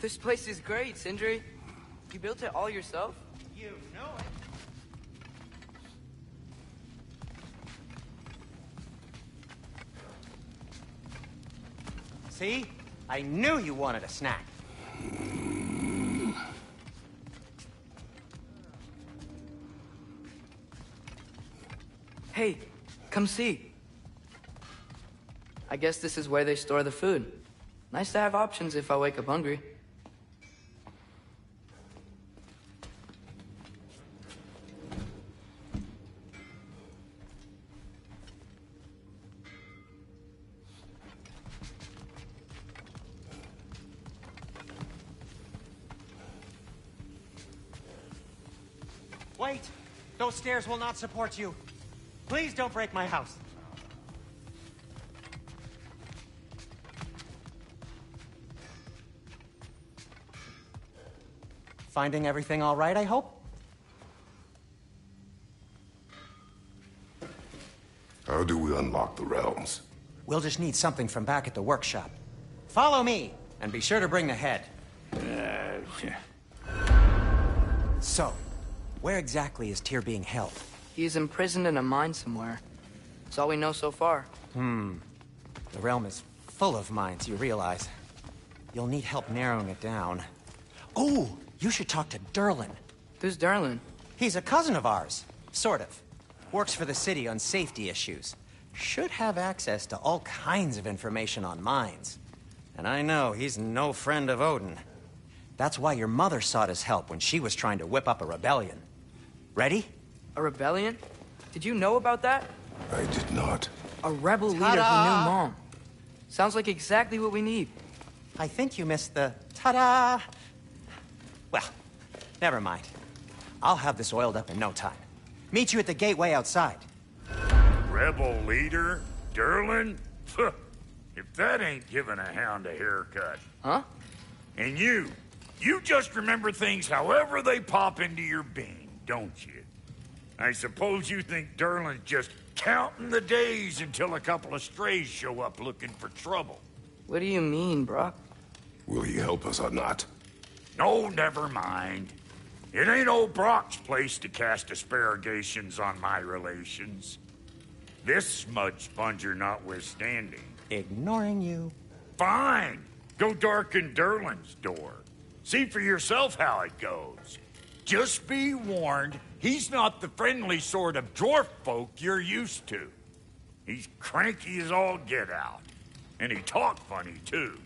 This place is great, Sindri. You built it all yourself? You know it. See? I knew you wanted a snack. Hey, come see. I guess this is where they store the food. Nice to have options if I wake up hungry. Wait! Those stairs will not support you. Please don't break my house. Finding everything all right, I hope? How do we unlock the realms? We'll just need something from back at the workshop. Follow me, and be sure to bring the head. So, where exactly is Tyr being held? He's imprisoned in a mine somewhere. That's all we know so far. The realm is full of mines, you realize. You'll need help narrowing it down. Oh, you should talk to Durlin. Who's Durlin? He's a cousin of ours. Sort of. Works for the city on safety issues. Should have access to all kinds of information on mines. And I know he's no friend of Odin. That's why your mother sought his help when she was trying to whip up a rebellion. Ready? A rebellion? Did you know about that? I did not. A rebel leader who knew Mom. Sounds like exactly what we need. I think you missed the ta-da! Well, never mind. I'll have this oiled up in no time. Meet you at the gateway outside. Rebel leader? Durlin? If that ain't giving a hound a haircut. Huh? And you just remember things however they pop into your being, don't you? I suppose you think Durlin's just counting the days until a couple of strays show up looking for trouble. What do you mean, Brock? Will he help us or not? No, never mind. It ain't old Brock's place to cast asparagations on my relations. This smudge sponger notwithstanding. Ignoring you. Fine. Go darken Durlin's door. See for yourself how it goes. Just be warned, he's not the friendly sort of dwarf folk you're used to. He's cranky as all get out. And he talk funny, too.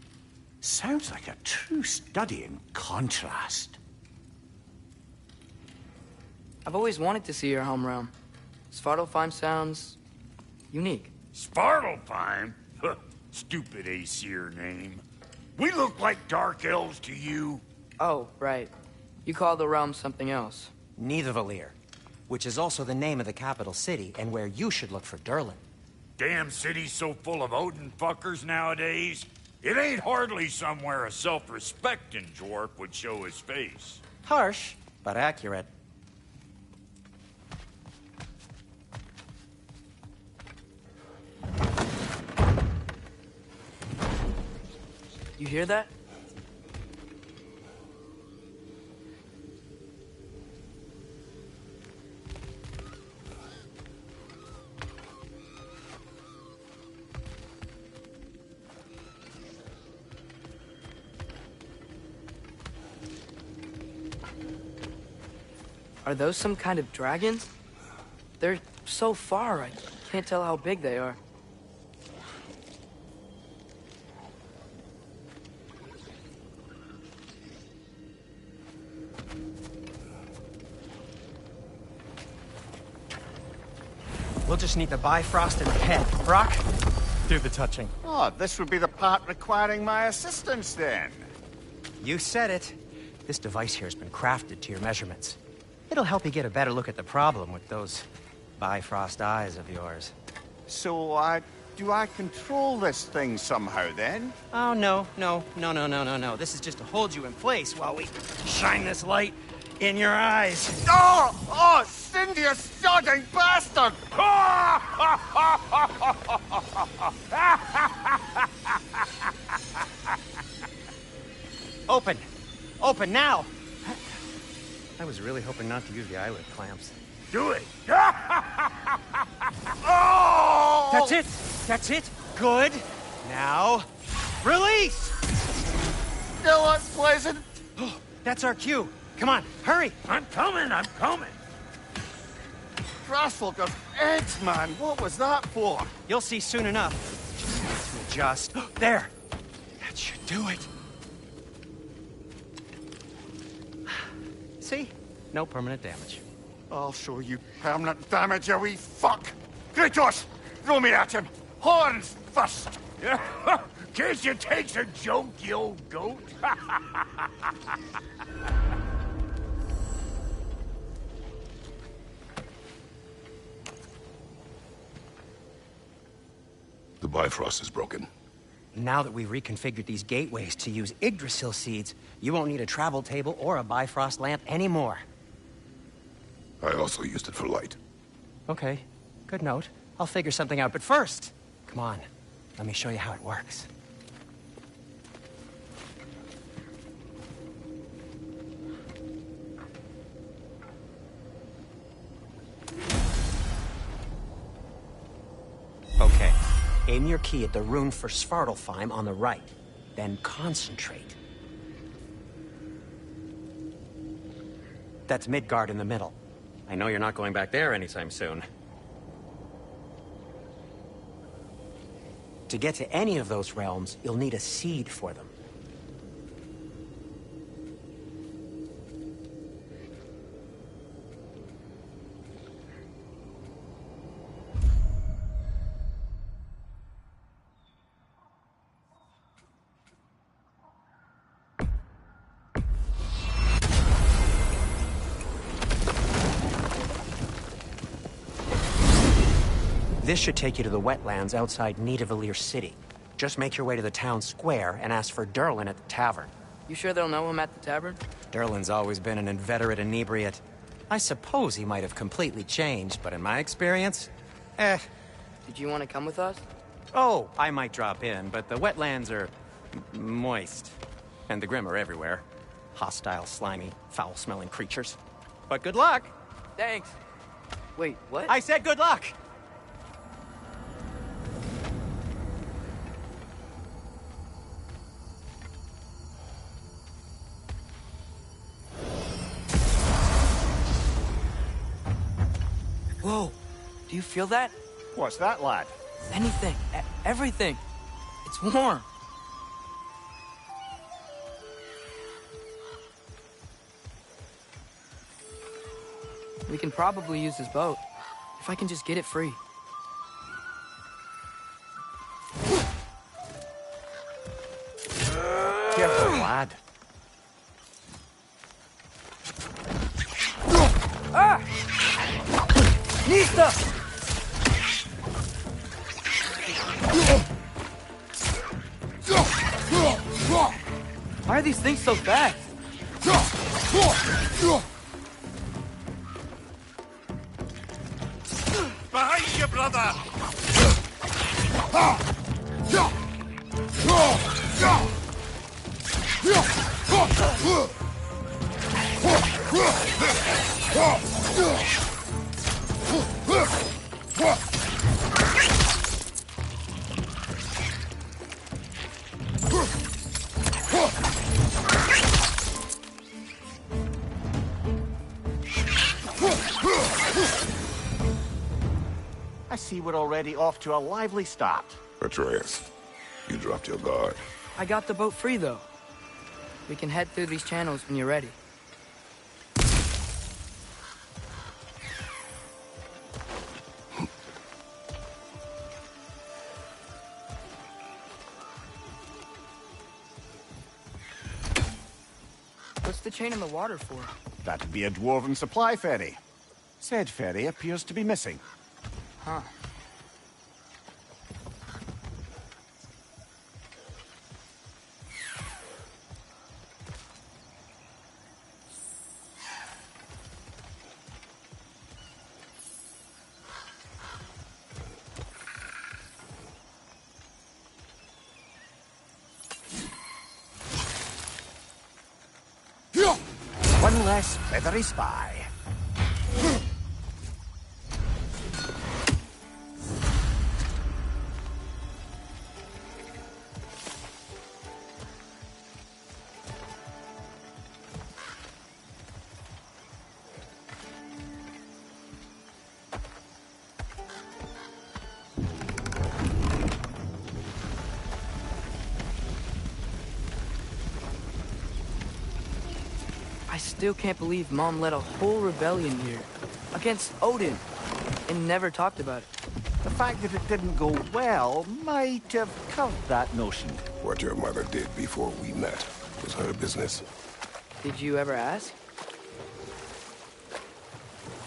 Sounds like a true study in contrast. I've always wanted to see your home realm. Svartalfheim sounds unique. Svartalfheim? Huh, stupid Aesir name. We look like dark elves to you. Oh, right. You call the realm something else. Nidavellir, which is also the name of the capital city and where you should look for Durlin. Damn city's so full of Odin fuckers nowadays. It ain't hardly somewhere a self-respecting dwarf would show his face. Harsh, but accurate. You hear that? Are those some kind of dragons? They're so far, I can't tell how big they are. We'll just need the Bifrost and the head. Brock, do the touching. Oh, this would be the part requiring my assistance, then. You said it. This device here has been crafted to your measurements. It'll help you get a better look at the problem with those Bifrost eyes of yours. So, do I control this thing somehow, then? Oh, no. This is just to hold you in place while we shine this light in your eyes. Oh, Cindy, you sodding bastard! Open! Open now! I was really hoping not to use the eyelid clamps. Do it. Oh! That's it! That's it! Good! Now, release! Still unpleasant. Oh, that's our cue. Come on, hurry! I'm coming, I'm coming. Crossfolk of eggs, man. What was that for? You'll see soon enough. Just have to adjust. There! That should do it. See? No permanent damage. I'll show you permanent damage, you wee fuck. Kratos, throw me at him. Horns first. Guess you takes a joke, you old goat. The Bifrost is broken. Now that we've reconfigured these gateways to use Yggdrasil seeds, you won't need a travel table or a Bifrost lamp anymore. I also used it for light. Okay, good note. I'll figure something out, but first, come on, let me show you how it works. Okay, aim your key at the rune for Svartalfheim on the right, then concentrate. That's Midgard in the middle. I know you're not going back there anytime soon. To get to any of those realms, you'll need a seed for them. This should take you to the wetlands outside Nidavellir City. Just make your way to the town square and ask for Durlin at the tavern. You sure they'll know him at the tavern? Durlin's always been an inveterate inebriate. I suppose he might have completely changed, but in my experience, Did you want to come with us? Oh, I might drop in, but the wetlands are moist. And the Grim are everywhere. Hostile, slimy, foul-smelling creatures. But good luck! Thanks. Wait, what? I said good luck! Whoa, do you feel that? What's that, lad? Anything, everything. It's warm. We can probably use this boat, if I can just get it free. Careful, lad. Ah! Nista! Why are these things so fast? Behind you, brother! I see we're already off to a lively start. Atreus, you dropped your guard. I got the boat free, though. We can head through these channels when you're ready. What's the chain in the water for? That'd be a dwarven supply ferry. Said ferry appears to be missing. Huh. one less feathery spy. I still can't believe Mom led a whole rebellion here against Odin and never talked about it. The fact that it didn't go well might have curbed that notion. What your mother did before we met was her business. Did you ever ask?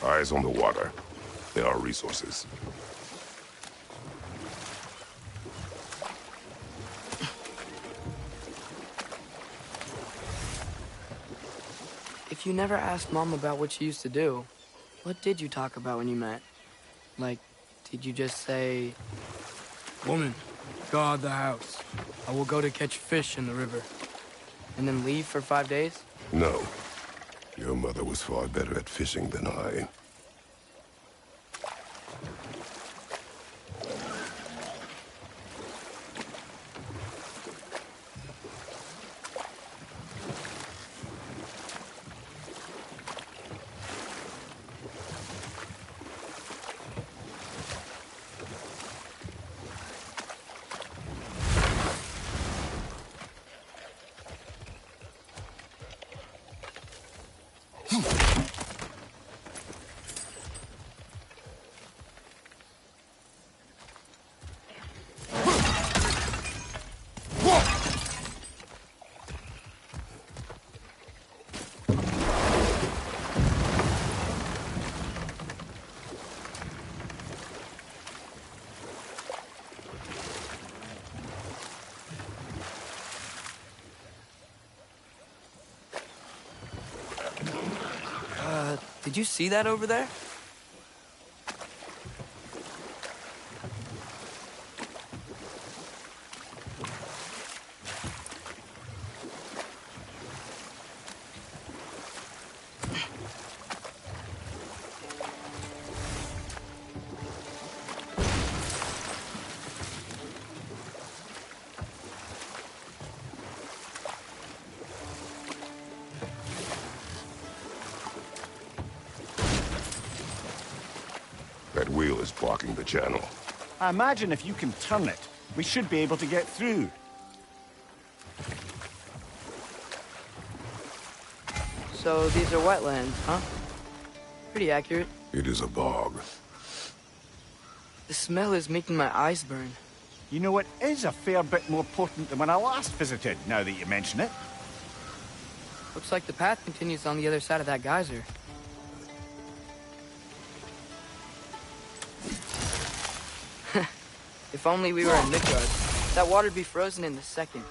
Eyes on the water. There are resources. If you never asked Mom about what she used to do, what did you talk about when you met? Like, did you just say, "Woman, guard the house. I will go to catch fish in the river," and then leave for 5 days? No. Your mother was far better at fishing than I. Did you see that over there? That wheel is blocking the channel. I imagine if you can turn it, we should be able to get through. So these are wetlands, huh? Pretty accurate. It is a bog. The smell is making my eyes burn. You know, it is a fair bit more potent than when I last visited, now that you mention it. Looks like the path continues on the other side of that geyser. If only we were in Midgard, that water'd be frozen in a second.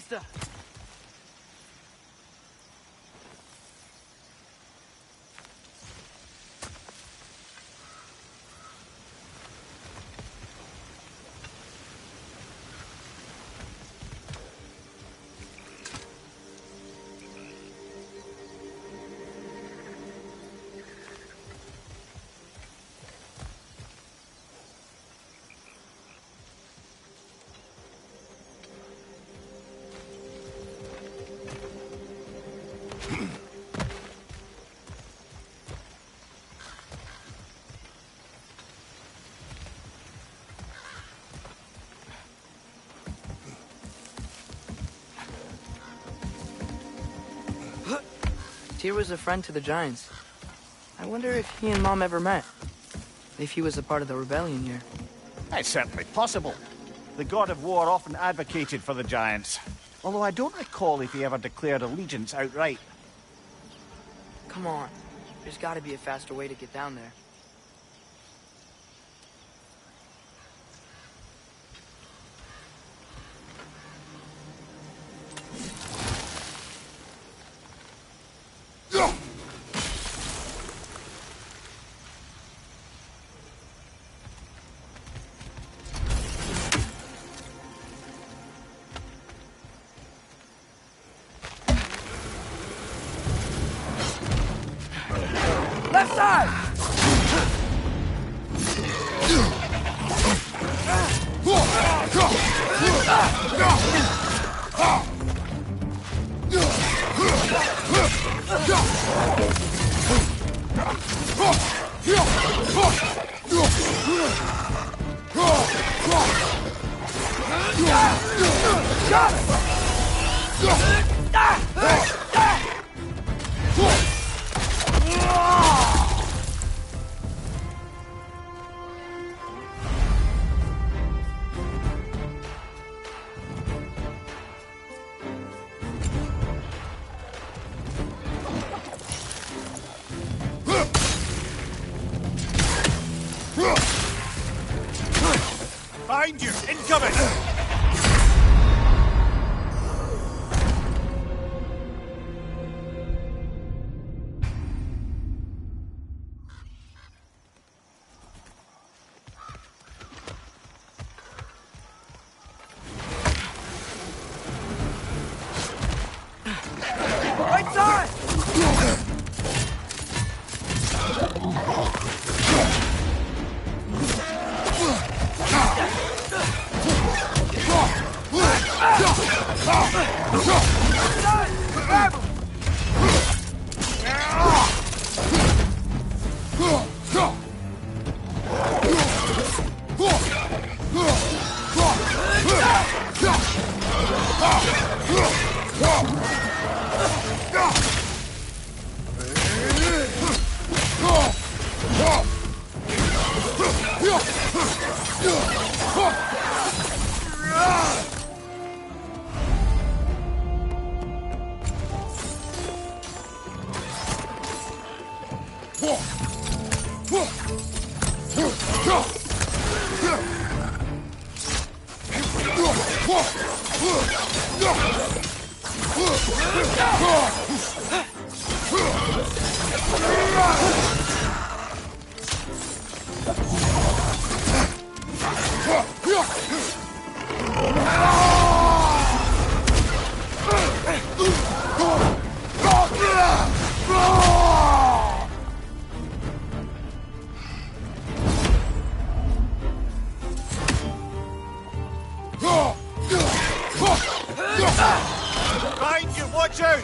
Nista! Tyr was a friend to the Giants. I wonder if he and Mom ever met. If he was a part of the rebellion here. It's certainly possible. The god of war often advocated for the Giants. Although I don't recall if he ever declared allegiance outright. Come on. There's gotta be a faster way to get down there. Left side! Behind you! Incoming! Right side! Behind you! Watch out!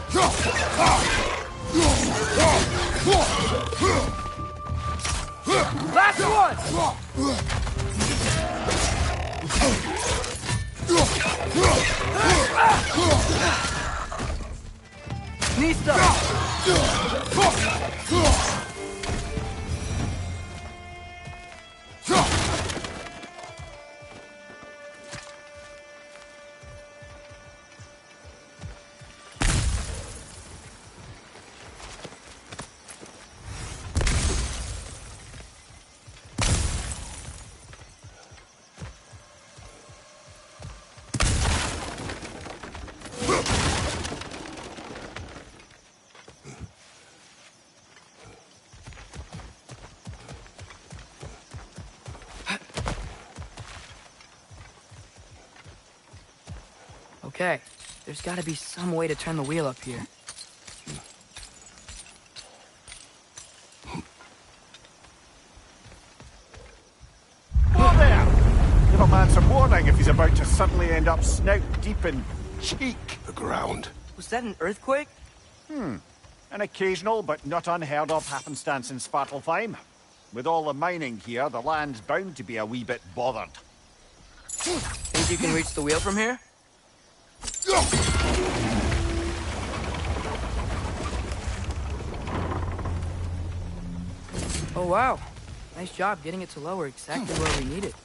Last one! Nista! Okay, there's gotta be some way to turn the wheel up here. Whoa there! Give a man some warning if he's about to suddenly end up snout deep in cheek. The ground. Was that an earthquake? An occasional but not unheard of happenstance in Svartalfheim. With all the mining here, the land's bound to be a wee bit bothered. Think you can reach the wheel from here? Oh wow, nice job getting it to lower exactly where we need it.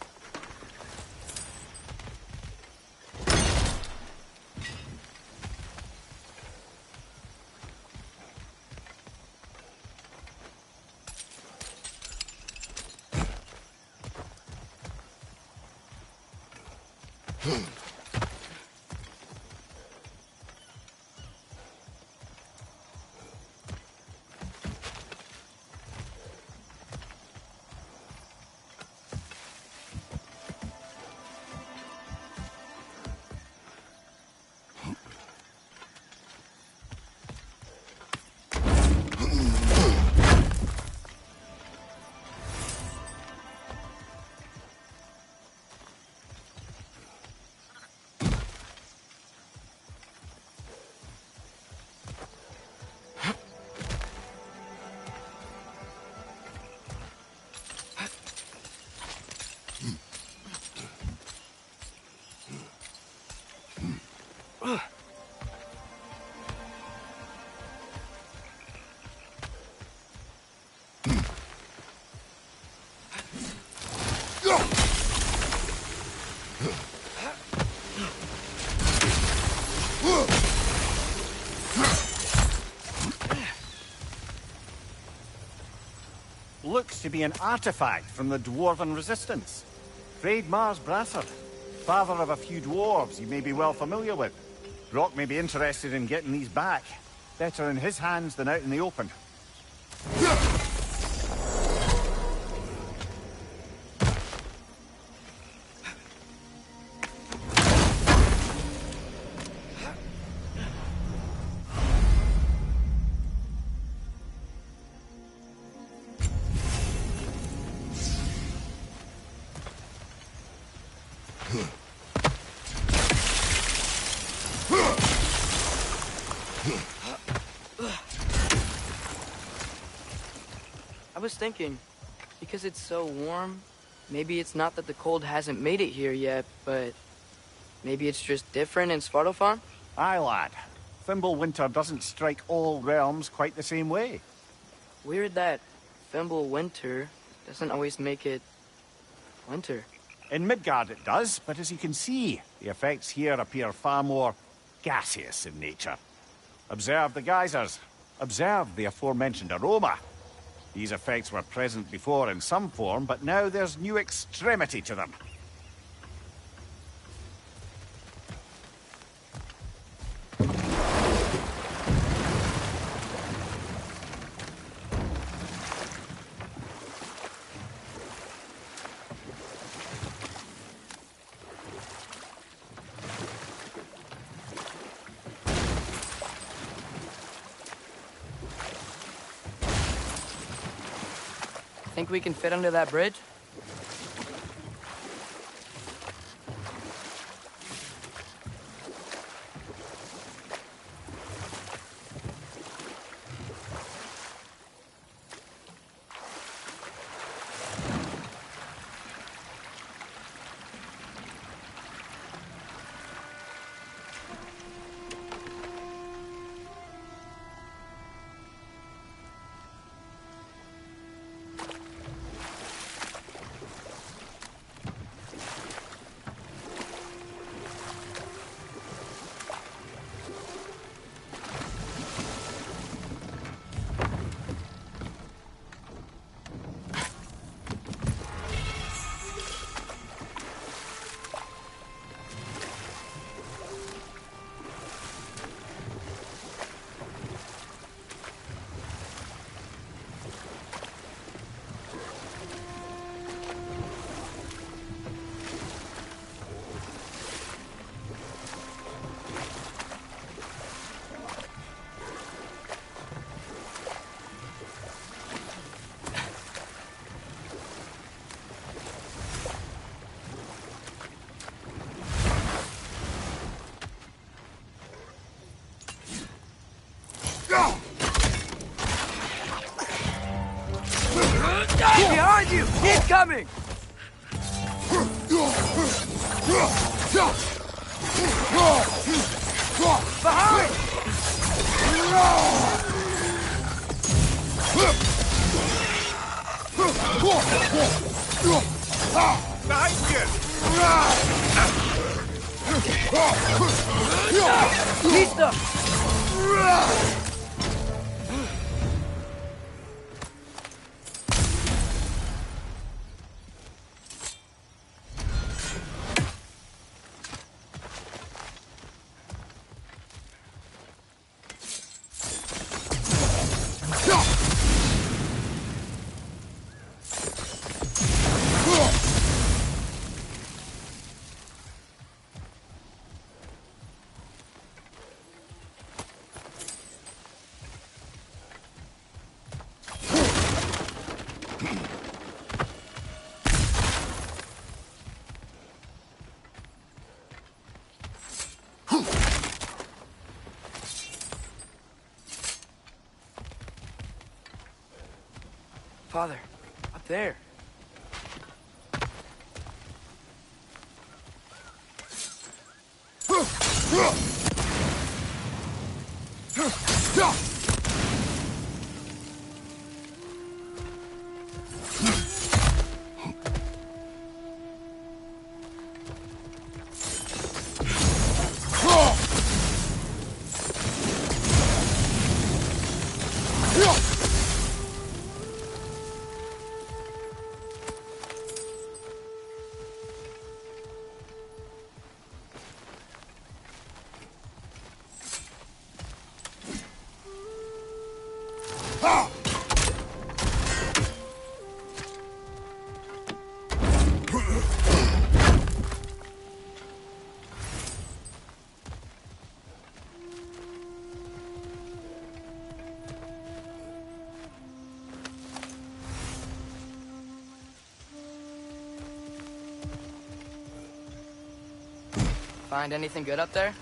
Looks to be an artifact from the Dwarven Resistance. Freyd Mars Brassard, father of a few dwarves you may be well familiar with. Brock may be interested in getting these back. Better in his hands than out in the open. I was thinking, because it's so warm, maybe it's not that the cold hasn't made it here yet, but maybe it's just different in Svartalfheim? Aye, lad. Thimble winter doesn't strike all realms quite the same way. Weird that Thimble winter doesn't always make it winter. In Midgard it does, but as you can see, the effects here appear far more gaseous in nature. Observe the geysers. Observe the aforementioned aroma. These effects were present before in some form, but now there's new extremity to them. Think we can fit under that bridge? Incoming! Behind! Behind you! Lista! Father, up there. Find anything good up there?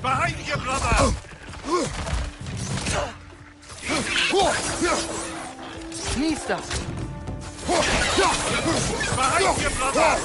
Behind you, brother! Nista! Behind you, brother!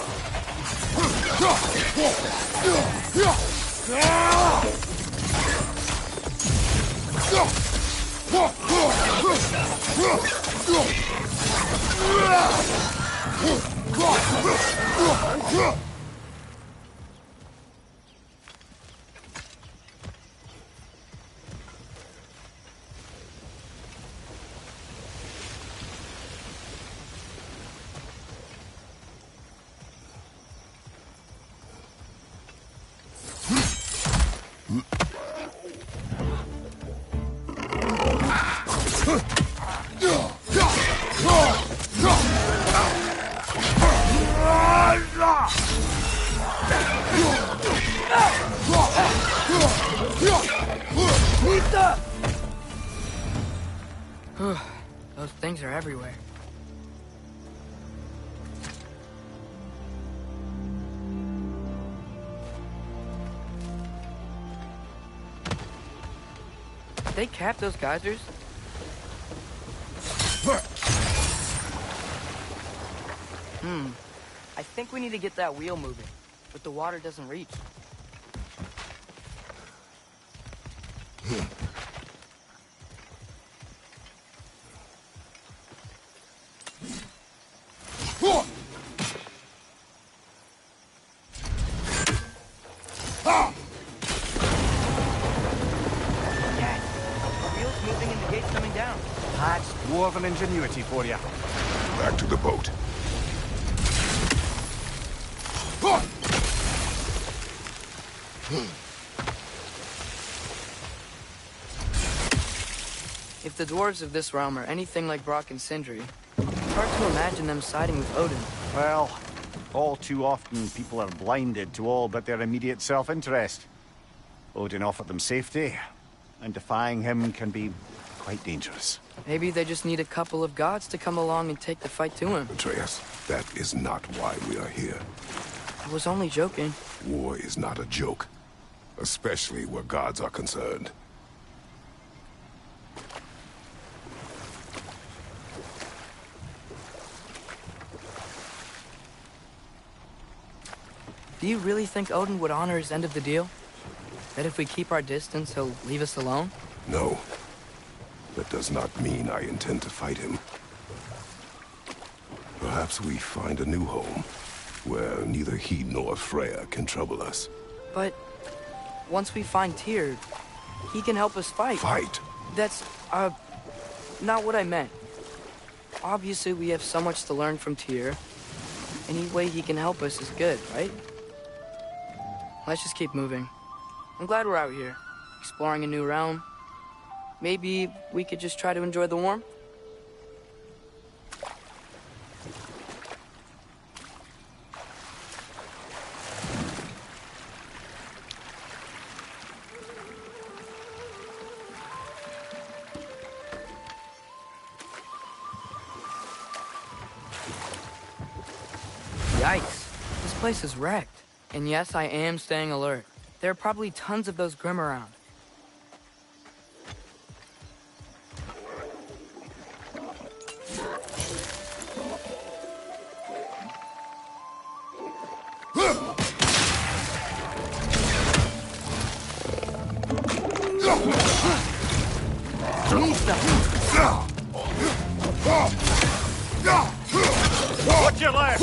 Those things are everywhere. They cap those geysers? I think we need to get that wheel moving, but the water doesn't reach. Dad, the wheel's moving and the gate's coming down. That's dwarven ingenuity for you. Back to the boat. If the dwarves of this realm are anything like Brock and Sindri, it's hard to imagine them siding with Odin. Well, all too often people are blinded to all but their immediate self-interest. Odin offered them safety, and defying him can be quite dangerous. Maybe they just need a couple of gods to come along and take the fight to him. Atreus, that is not why we are here. I was only joking. War is not a joke, especially where gods are concerned. Do you really think Odin would honor his end of the deal? That if we keep our distance, he'll leave us alone? No. That does not mean I intend to fight him. Perhaps we find a new home, where neither he nor Freya can trouble us. But once we find Tyr, he can help us fight. Fight? That's, not what I meant. Obviously, we have so much to learn from Tyr. Any way he can help us is good, right? Let's just keep moving. I'm glad we're out here, exploring a new realm. Maybe we could just try to enjoy the warmth? Yikes, this place is wrecked. And yes, I am staying alert. There are probably tons of those Grim around. Watch your left!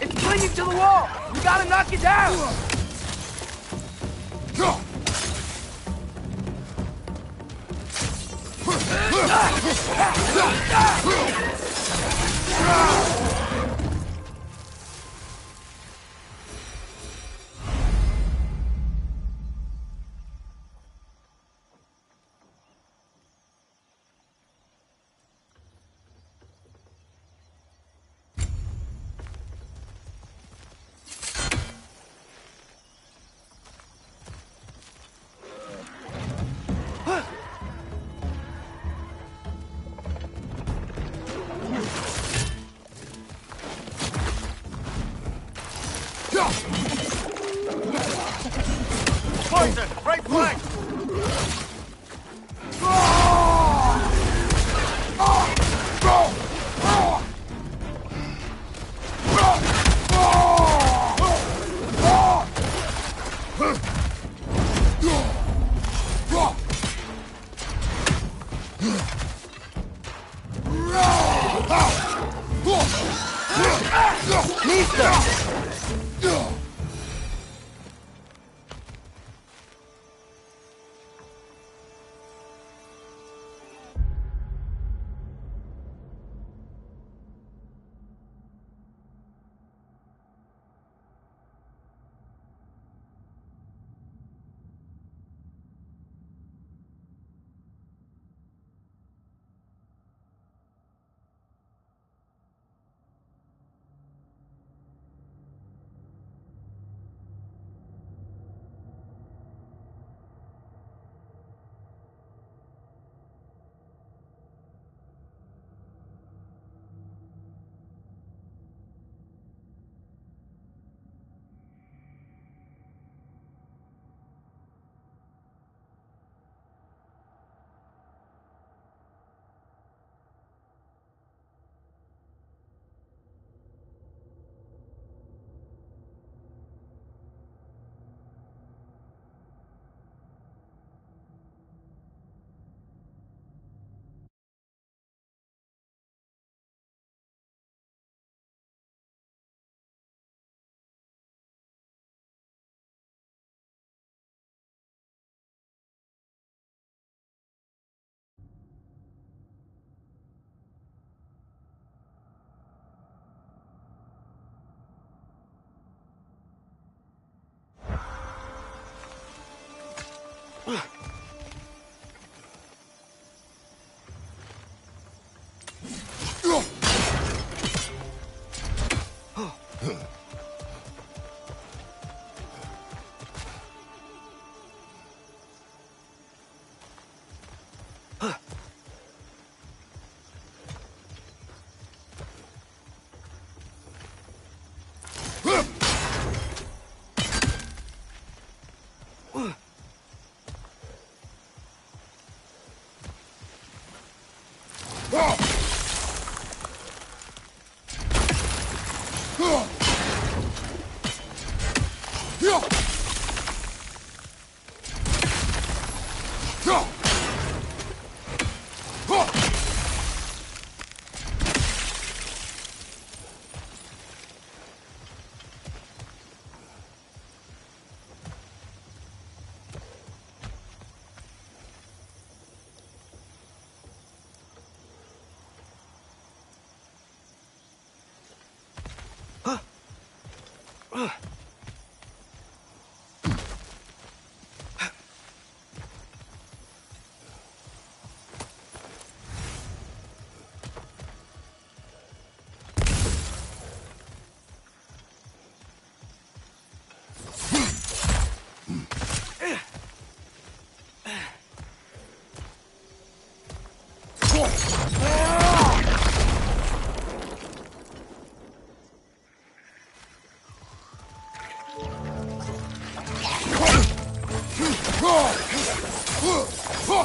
It's clinging to the wall! We gotta knock it down! Poison! Right flank!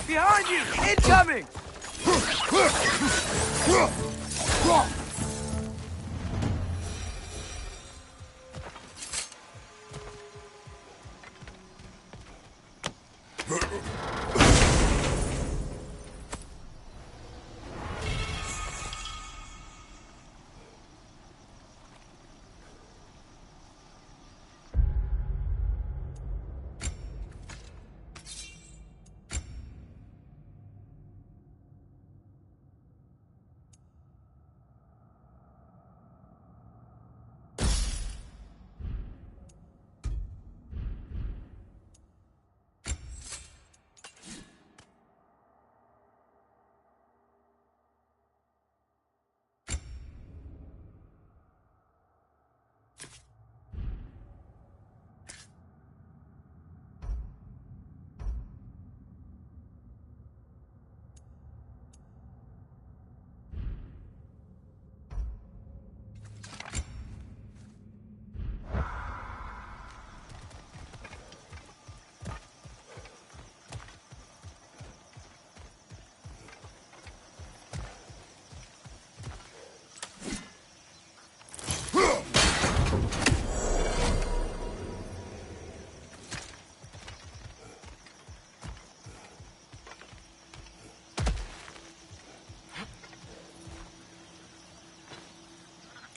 Behind you! Incoming!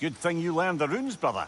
Good thing you learned the runes, brother.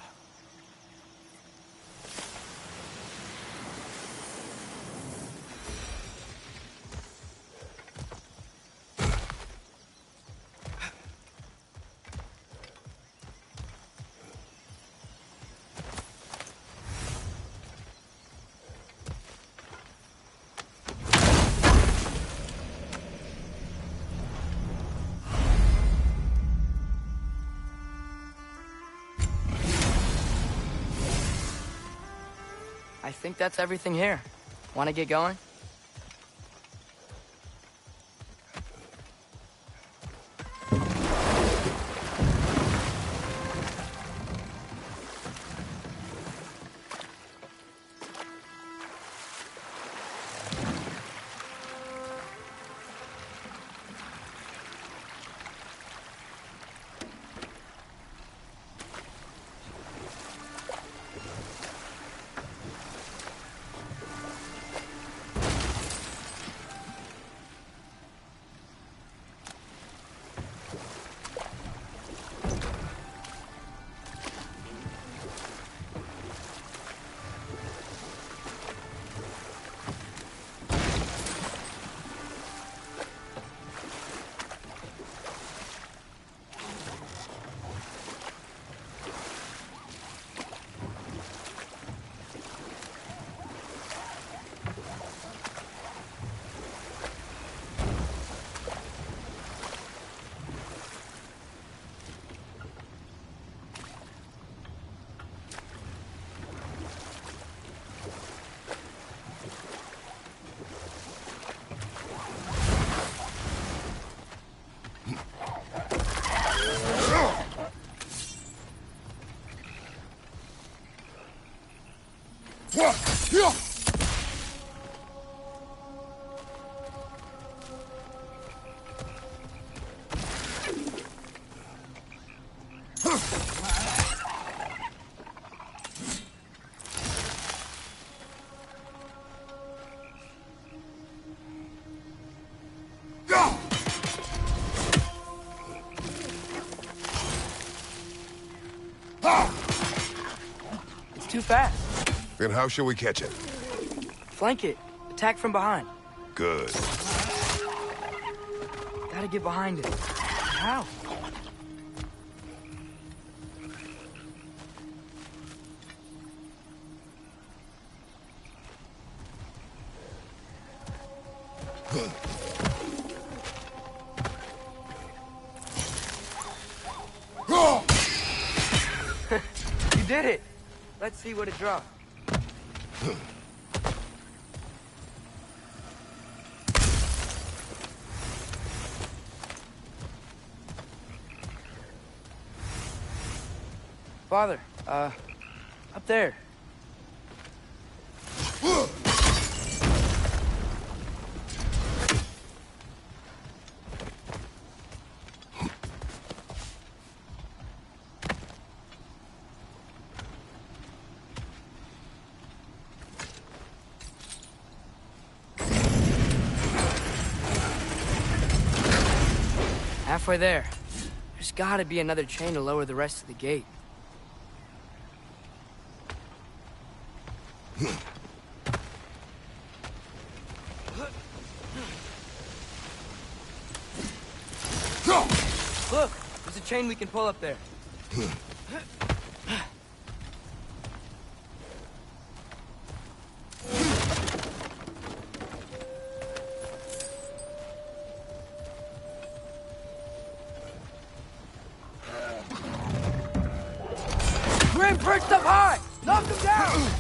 I think that's everything here. Want to get going? It's too fast. Then how shall we catch it? Flank it. Attack from behind. Good. Gotta get behind it. How? You did it! Let's see what it dropped. Father, up there. Halfway there. There's gotta be another chain to lower the rest of the gate. Look! There's a chain we can pull up there. Grim perched up high! Knock him down!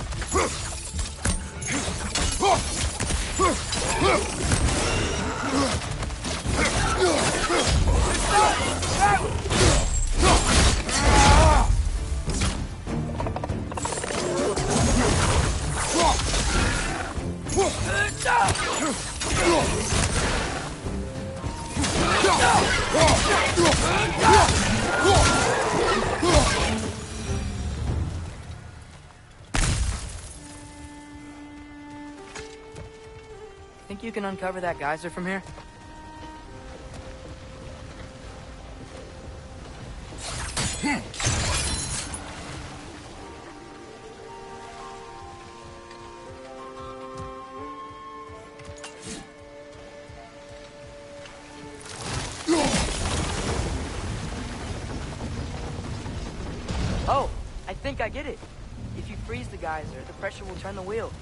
Think you can uncover that geyser from here? Oh, I think I get it. If you freeze the geyser, the pressure will turn the wheel.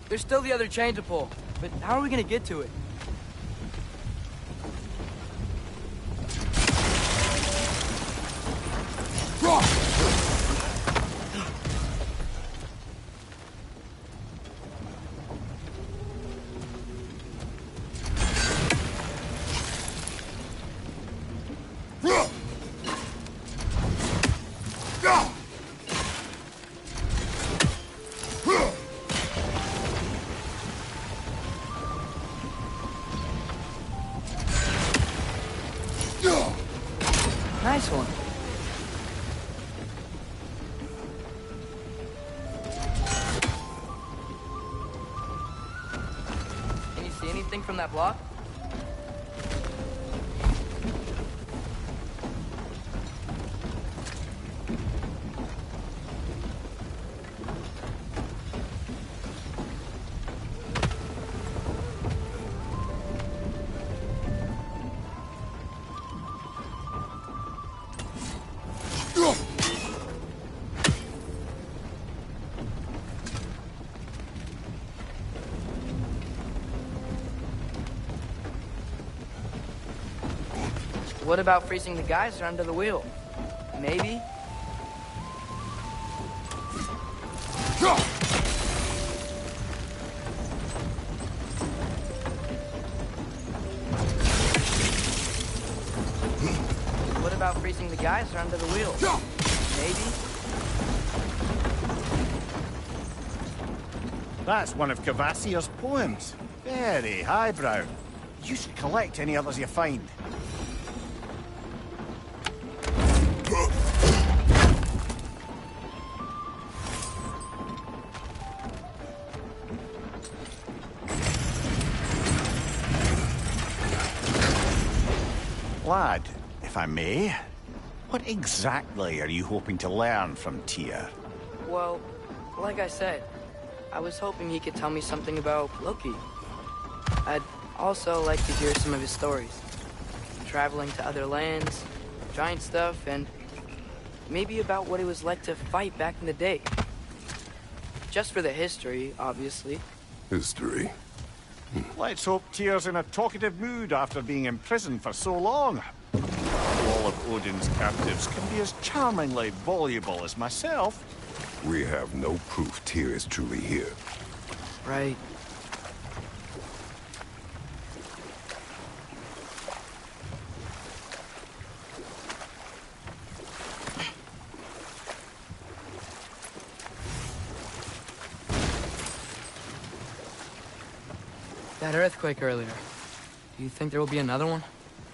There's still the other chain to pull, but how are we gonna get to it? Nice one. Can you see anything from that block? What about freezing the geyser under the wheel? Maybe? What about freezing the geyser under the wheel? Maybe? That's one of Cavassier's poems. Very highbrow. You should collect any others you find. Lad, if I may, what exactly are you hoping to learn from Tyr? Well, like I said, I was hoping he could tell me something about Loki. I'd also like to hear some of his stories. Traveling to other lands, giant stuff, and maybe about what it was like to fight back in the day. Just for the history, obviously. History. Let's hope Tyr's in a talkative mood after being imprisoned for so long. All of Odin's captives can be as charmingly voluble as myself. We have no proof Tyr is truly here. Right. That earthquake earlier. Do you think there will be another one?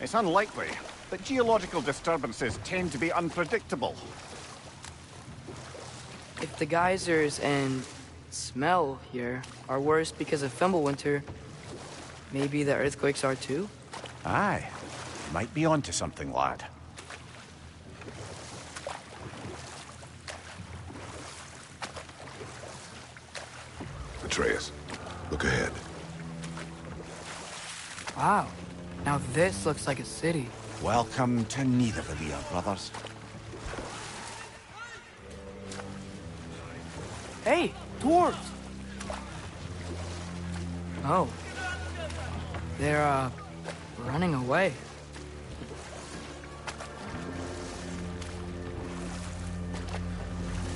It's unlikely, but geological disturbances tend to be unpredictable. If the geysers and smell here are worse because of Fimbulwinter, maybe the earthquakes are too? Aye. Might be onto something, lad. Atreus, look ahead. Wow. Now this looks like a city. Welcome to Nidavellir, brothers. Hey, dwarves! Oh. They're, running away.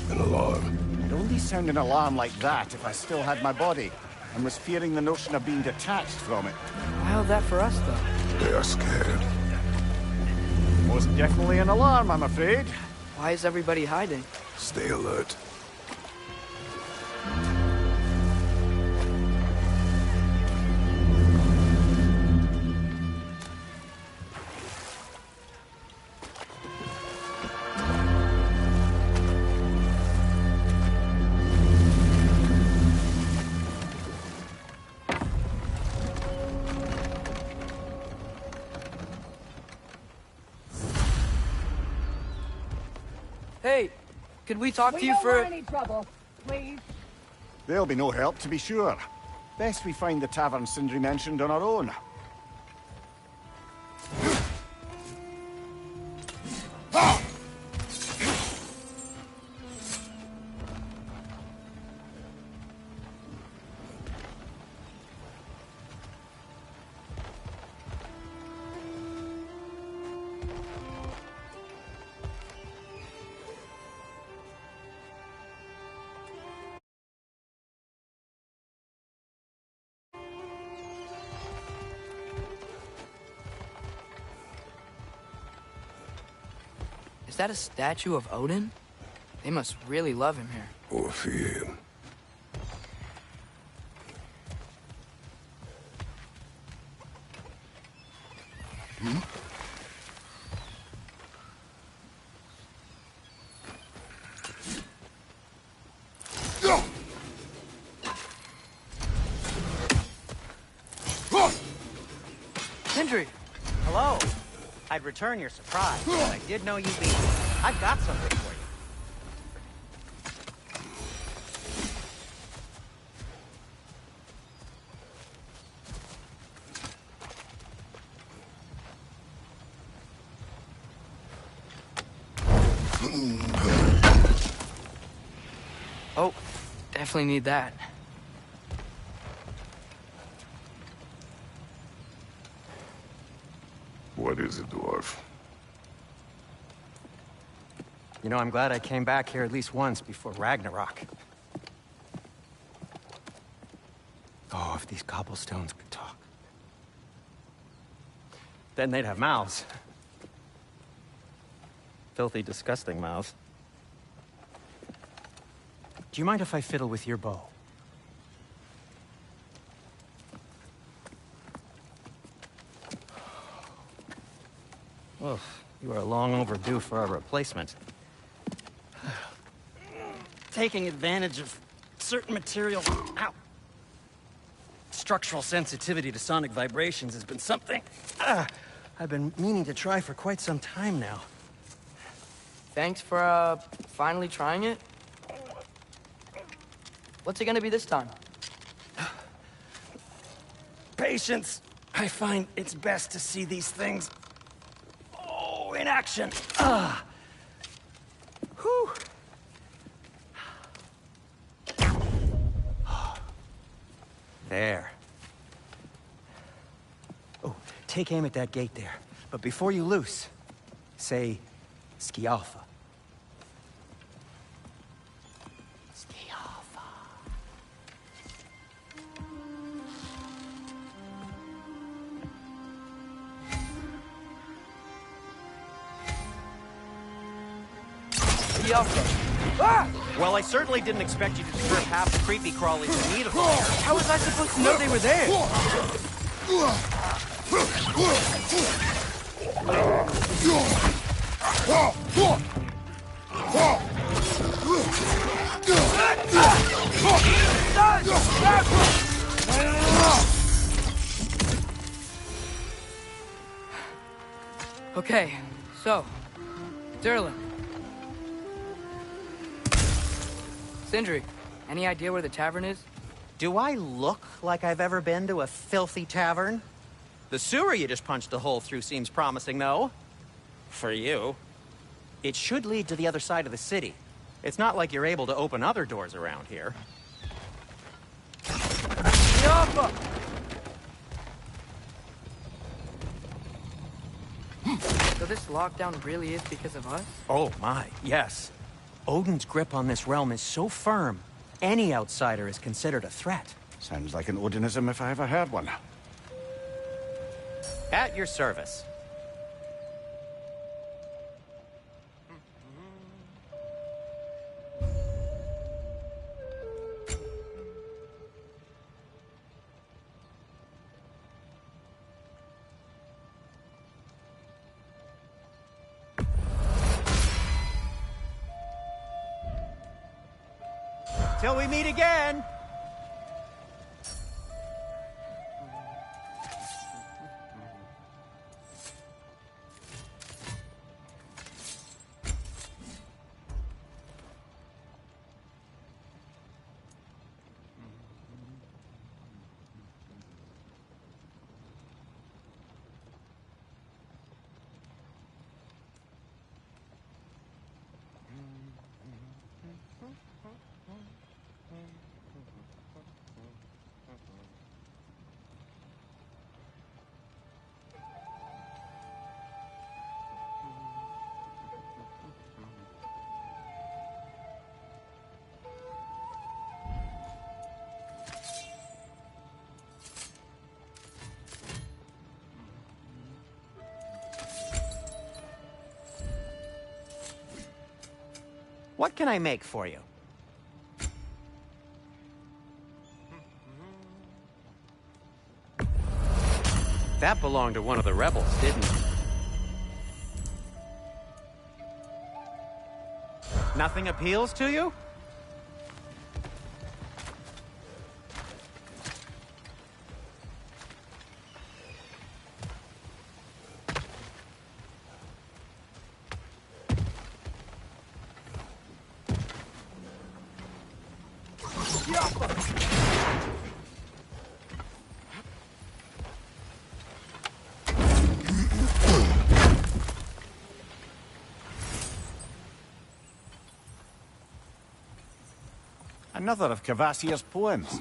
An alarm. I'd only sound an alarm like that if I still had my body, and was fearing the notion of being detached from it. Why held that for us, though? They are scared. Most definitely an alarm, I'm afraid. Why is everybody hiding? Stay alert. Hey, could we talk to you don't for... want any trouble, please. There'll be no help, to be sure. Best we find the tavern Sindri mentioned on our own. Is that a statue of Odin? They must really love him here. Or fear him. Sindri! Hello. I'd return your surprise, but I did know you'd be here. I've got something for you. Oh, definitely need that. What is it, dwarf? You know, I'm glad I came back here at least once before Ragnarok. Oh, if these cobblestones could talk. Then they'd have mouths. Filthy, disgusting mouths. Do you mind if I fiddle with your bow? Oh, you are long overdue for a replacement. Taking advantage of certain material. Ow. Structural sensitivity to sonic vibrations has been something I've been meaning to try for quite some time now. Thanks for, finally trying it. What's it gonna be this time? Patience. I find it's best to see these things, in action. Whew. There. Oh, take aim at that gate there. But before you loose, say, Skialfa. Skialfa. Ah! Well, I certainly didn't expect you to disturb half the creepy crawlies in need of fire. How was I supposed to know they were there? Okay, so, Durlin. Sindri, any idea where the tavern is? Do I look like I've ever been to a filthy tavern? The sewer you just punched a hole through seems promising, though. For you. It should lead to the other side of the city. It's not like you're able to open other doors around here. Yappa! So this lockdown really is because of us? Oh my, yes. Odin's grip on this realm is so firm, any outsider is considered a threat. Sounds like an Odinism if I ever heard one. At your service. Till we meet again! What can I make for you? That belonged to one of the rebels, didn't it? Nothing appeals to you? Another of Kvasir's poems.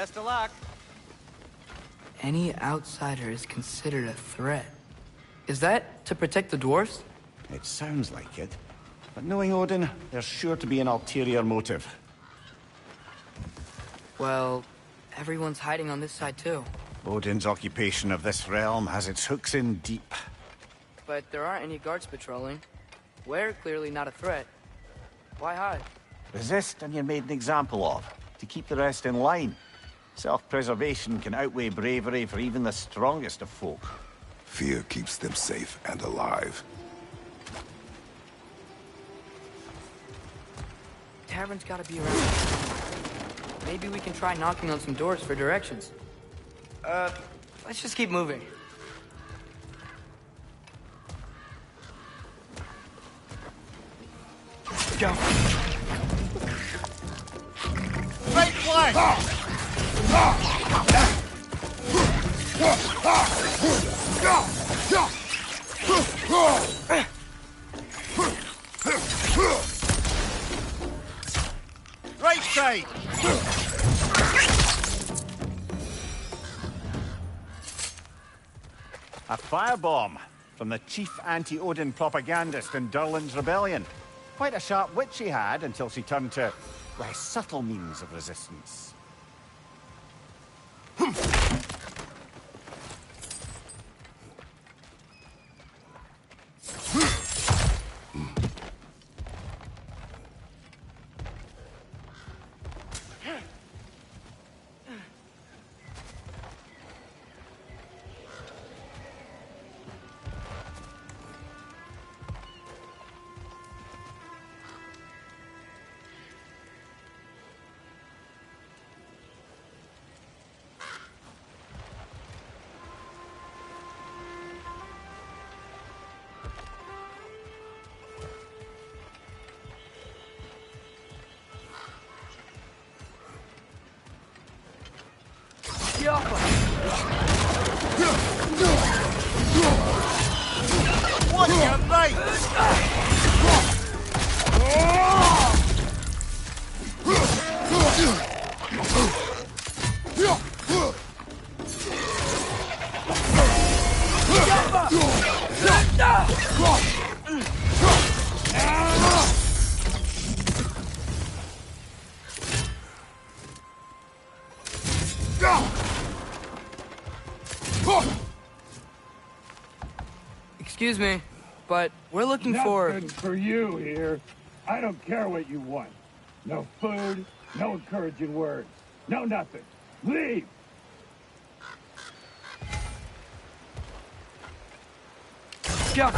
Best of luck. Any outsider is considered a threat. Is that to protect the dwarves? It sounds like it. But knowing Odin, there's sure to be an ulterior motive. Well, everyone's hiding on this side too. Odin's occupation of this realm has its hooks in deep. But there aren't any guards patrolling. We're clearly not a threat. Why hide? Resist and you're made an example of, to keep the rest in line. Self-preservation can outweigh bravery for even the strongest of folk. Fear keeps them safe and alive. Tavern's gotta be around. Maybe we can try knocking on some doors for directions. Let's just keep moving. Go. Right flank! Right side! A firebomb from the chief anti-Odin propagandist in Durlin's rebellion. Quite a sharp wit she had until she turned to less subtle means of resistance. What you mate? Excuse me, but we're looking for... Nothing for you here. I don't care what you want. No food, no encouraging words, no nothing. Leave! Go!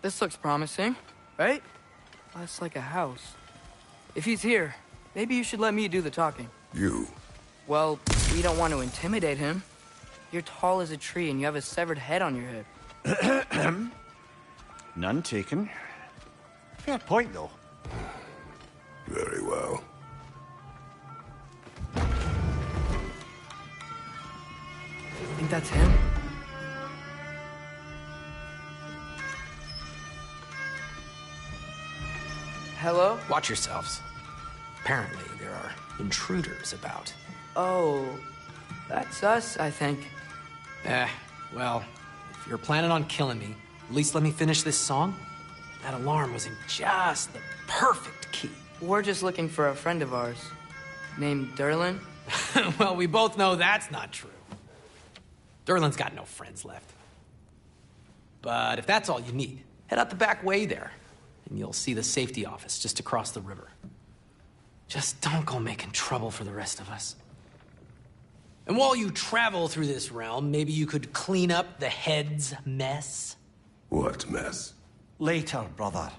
This looks promising, right? That's like a house. If he's here, maybe you should let me do the talking. You? Well, we don't want to intimidate him. You're tall as a tree and you have a severed head on your head. None taken. Fair point, though. Very well. Think that's him? Hello? Watch yourselves. Apparently, there are intruders about. Oh, that's us, I think. Well, if you're planning on killing me, at least let me finish this song. That alarm was in just the perfect key. We're just looking for a friend of ours, named Durlin. Well, we both know that's not true. Durlin's got no friends left. But if that's all you need, head out the back way there, and you'll see the safety office just across the river. Just don't go making trouble for the rest of us. And while you travel through this realm, maybe you could clean up the head's mess? What mess? Later, brother.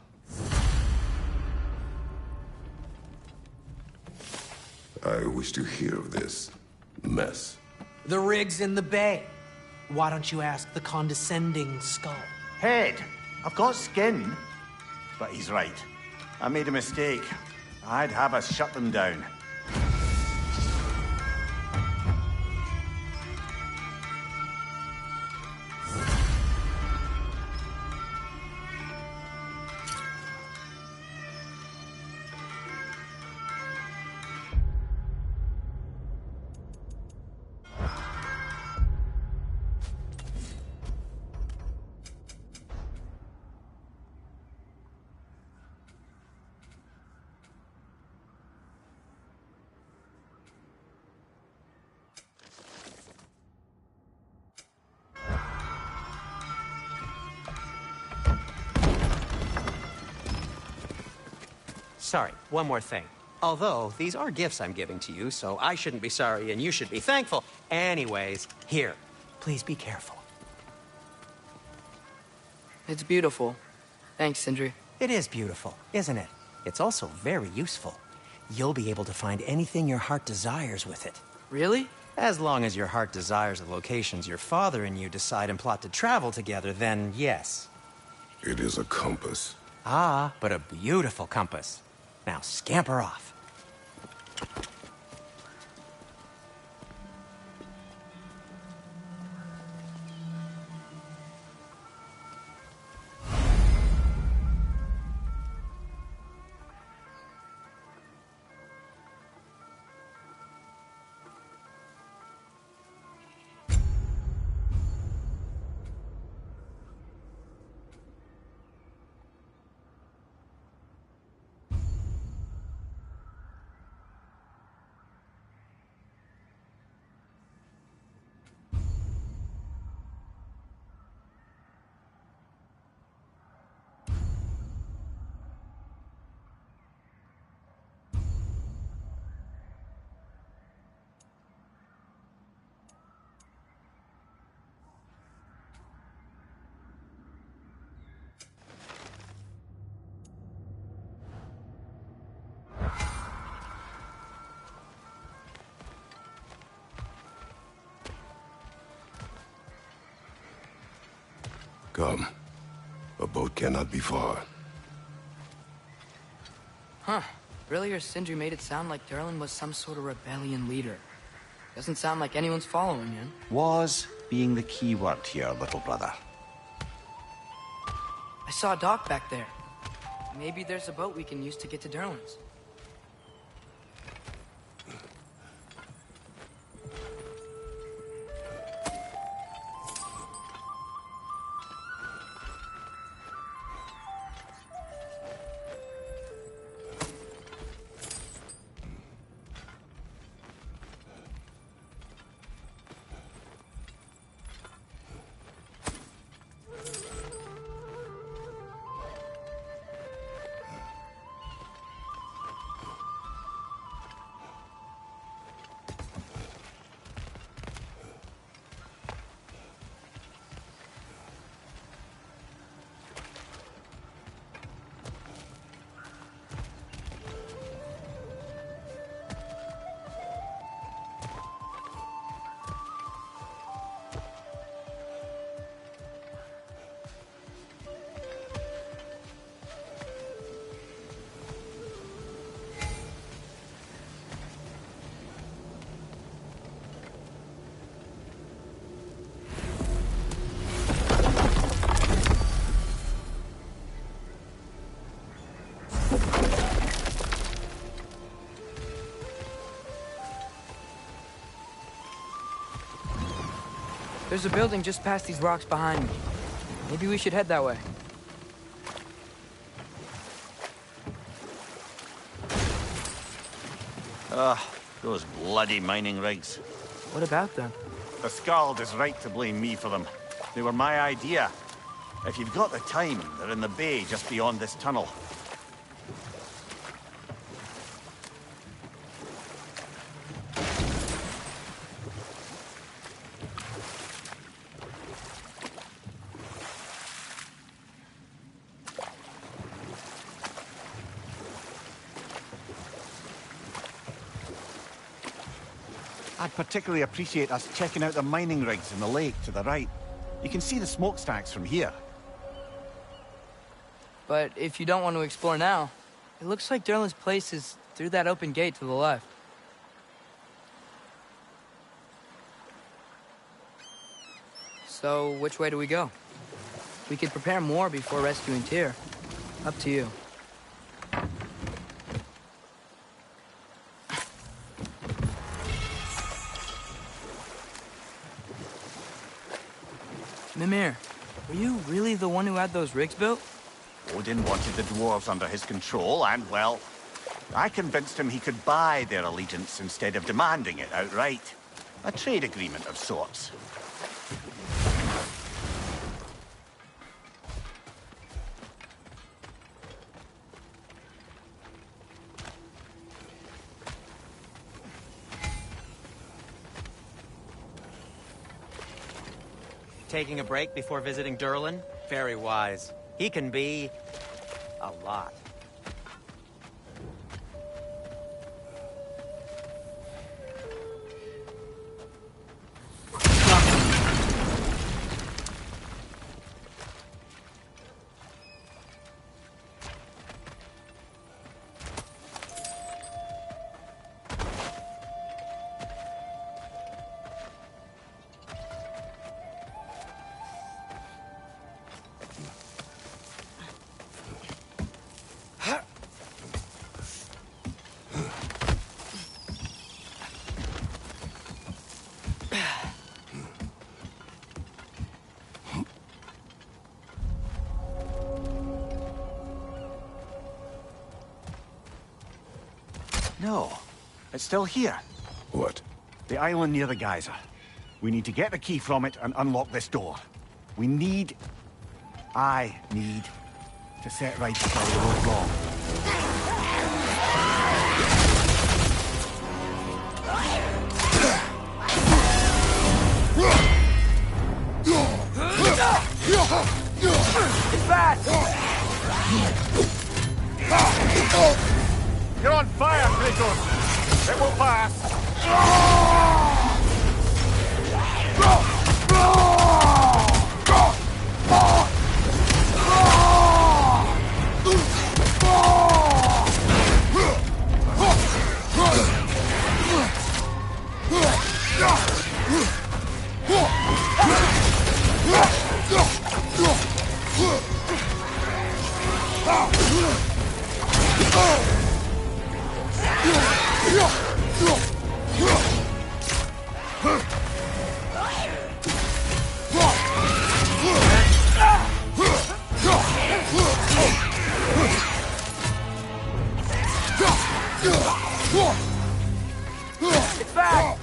I wish to hear of this mess. The rig's in the bay. Why don't you ask the condescending skull? Head, I've got skin. But he's right. I made a mistake. I'd have us shut them down. Sorry, one more thing. Although, these are gifts I'm giving to you, so I shouldn't be sorry and you should be thankful. Anyways, here, please be careful. It's beautiful. Thanks, Sindri. It is beautiful, isn't it? It's also very useful. You'll be able to find anything your heart desires with it. Really? As long as your heart desires the locations your father and you decide and plot to travel together, then yes. It is a compass. Ah, but a beautiful compass. Now scamper off. Come. A boat cannot be far. Huh. Earlier, Sindri made it sound like Durlin was some sort of rebellion leader. Doesn't sound like anyone's following him. Was being the key word here, little brother. I saw a dock back there. Maybe there's a boat we can use to get to Durlin's. There's a building just past these rocks behind me. Maybe we should head that way. Those bloody mining rigs. What about them? The Skald is right to blame me for them. They were my idea. If you've got the time, they're in the bay just beyond this tunnel. I'd particularly appreciate us checking out the mining rigs in the lake to the right. You can see the smokestacks from here. But if you don't want to explore now, it looks like Derlin's place is through that open gate to the left. So, which way do we go? We could prepare more before rescuing Tyr. Up to you. Mimir, were you really the one who had those rigs built? Odin wanted the dwarves under his control, and, well, I convinced him he could buy their allegiance instead of demanding it outright. A trade agreement of sorts. Taking a break before visiting Derlin? Very wise. He can be... a lot. No, it's still here. What? The island near the geyser. We need to get the key from it and unlock this door. I need to set right the road wrong. It's bad! You're on fire, Kratos! It will pass! It's back!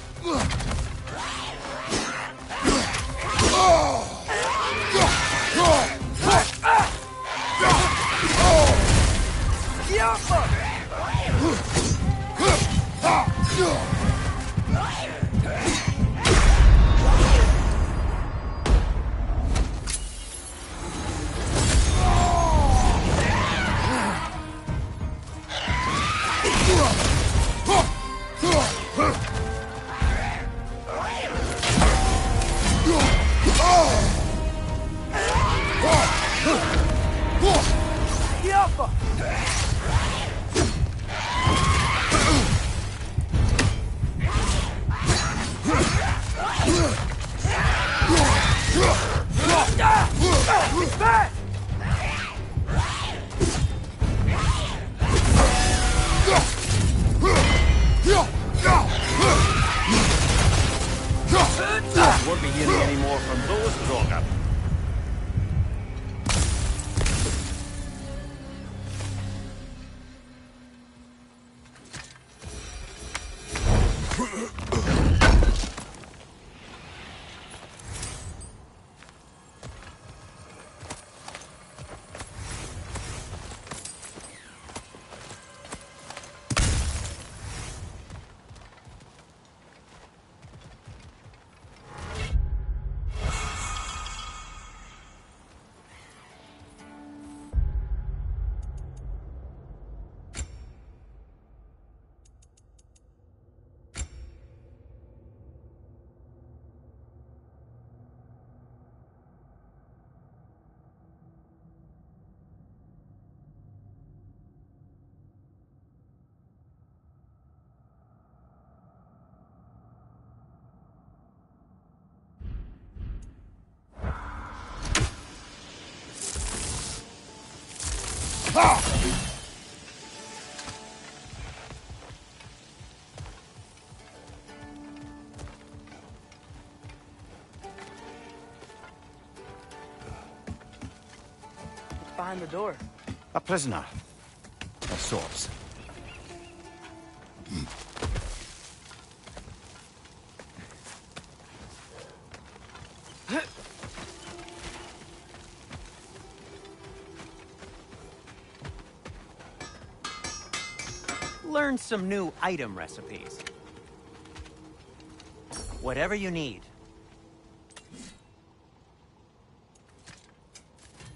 Won't be hearing any more from those Draugr. Behind the door. A prisoner. Of sorts. Learn some new item recipes. Whatever you need.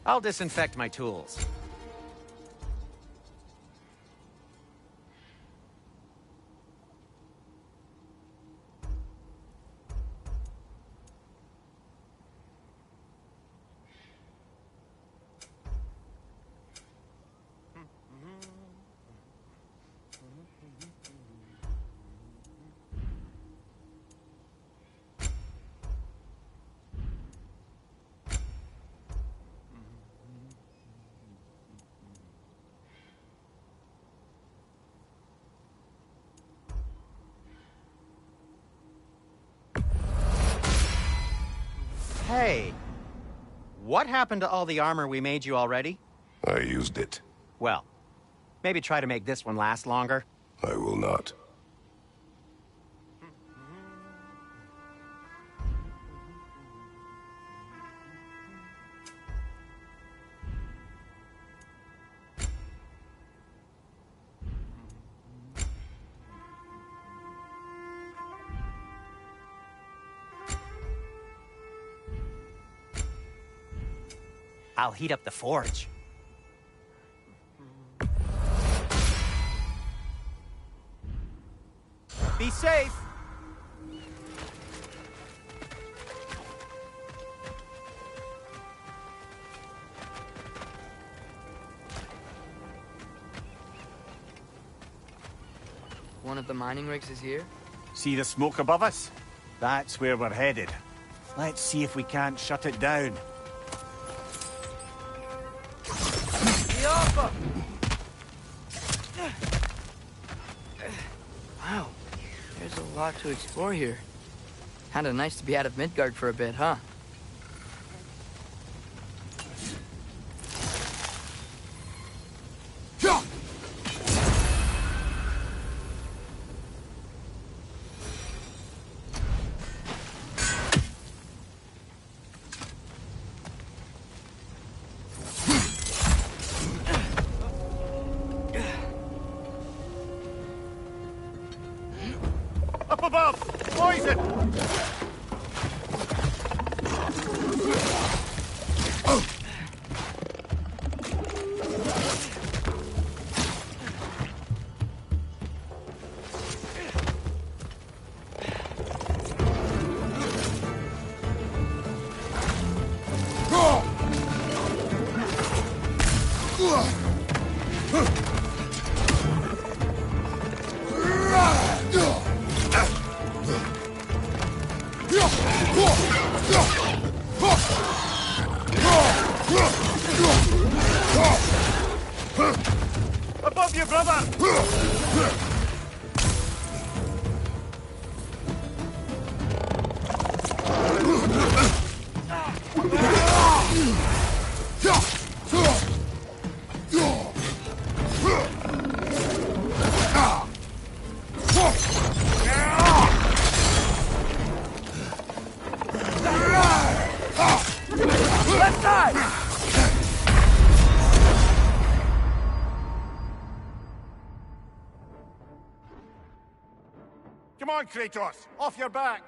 I'll disinfect my tools. Hey, what happened to all the armor we made you already? I used it. Well, maybe try to make this one last longer. I will not. I'll heat up the forge. Be safe! One of the mining rigs is here? See the smoke above us? That's where we're headed. Let's see if we can't shut it down. Wow, there's a lot to explore here. Kinda nice to be out of Midgard for a bit, huh? Up above! Poison! Above you, brother! Left side! Come on, Kratos! Off your back!